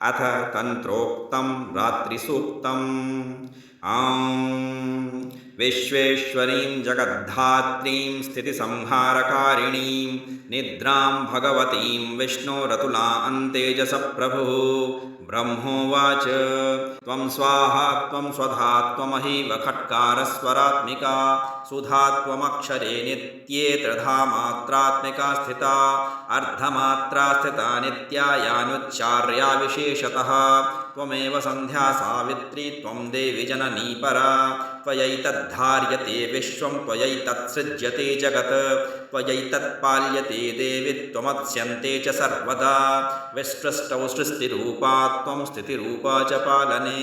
अथ तन्त्रोक्तं रात्रिसूक्तम्। विश्वेश्वरीं जगद्धात्रीं स्थितिसंहारकारिणीं निद्रां भगवतीं विष्णोरतुलां तेजसप्रभुः ब्रह्मोवाच त्वं स्वाहा त्वं स्वधा त्वमहीव खट्कारस्वरात्मिका सुधा त्वमक्षरे नित्ये त्रिधा मात्रात्मिका स्थिता अर्धमात्रा स्थिता नित्या यानुच्चार्या विशेषतः त्वमेव सन्ध्या सावित्री त्वं देवि जननी परा त्वयैतद्धार्यते विश्वं त्वयैतत्सृज्यते जगत् त्वयैतत्पाल्यते देवि त्वमत्स्यन्ते च सर्वदा विसृष्टौ सृष्टिरूपा त्वं स्थितिरूपा च पालने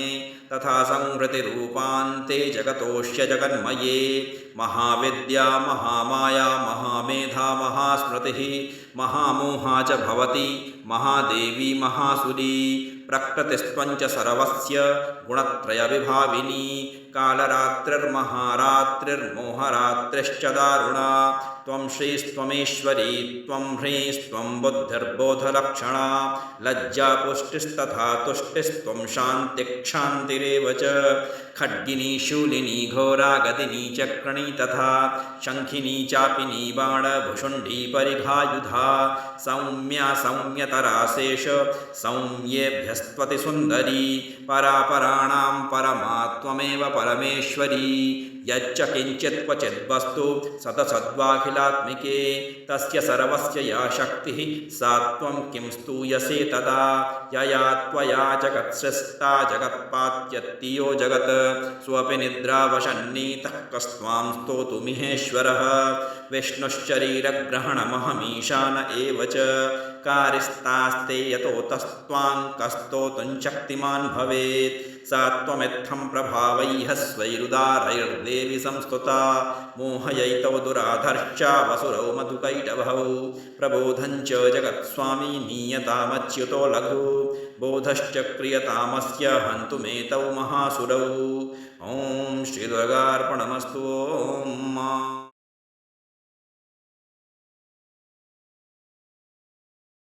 तथा संहृतिरूपान्ते जगतोऽस्य जगन्मये महाविद्या महामाया महामेधा महास्मृतिः महामोहा च भवति महादेवी महासुरी प्रकृतिस्त्वञ्च सर्वस्य गुणत्रयविभाविनी कालरात्रिर्महारात्रिर्मोहरात्रिश्च दारुणा त्वं श्रीस्त्वमेश्वरी त्वं ह्रीस्त्वं बुद्धिर्बोधलक्षणा लज्जा पुष्टिस्तथा तुष्टिस्त्वं शान्तिक्षान्तिरेव च खड्गिनी शूलिनी घोरा गदिनी चक्रिणी तथा शङ्खिनी चापिनी बाणभुषुण्डी परिघायुधा सौम्या सौम्यतरा शेष सौम्येभ्यस्त्वति सुन्दरी परापराणां परमा त्वमेव परमेश्वरी यच्च किञ्चित् क्वचिद्वस्तु सतसद्वाखिलात्मिके तस्य सर्वस्य या शक्तिः सा त्वं किं स्तूयसे तदा यया त्वया जगत्सृष्टा जगत्पात्यत्तियो जगत् स्वपि निद्रावशन्नीतः कस्त्वां स्तोतुमिहेश्वरः विष्णुश्चरीरग्रहणमहमीशान एव च कारिस्तास्ते यतोतस्त्वां कस्तोतुं शक्तिमान् भवेत् सा त्वमित्थं प्रभावैः स्वैरुदारैर्देवि संस्तुता मोहयैतौ दुराधर्षा वसुरौ मधुकैटभौ प्रबोधञ्च जगत्स्वामी नीयतामच्युतो लघु बोधश्च क्रियतामस्य हन्तुमेतौ महासुरौ। ॐ श्रीदुर्गार्पणमस्तु। ॐ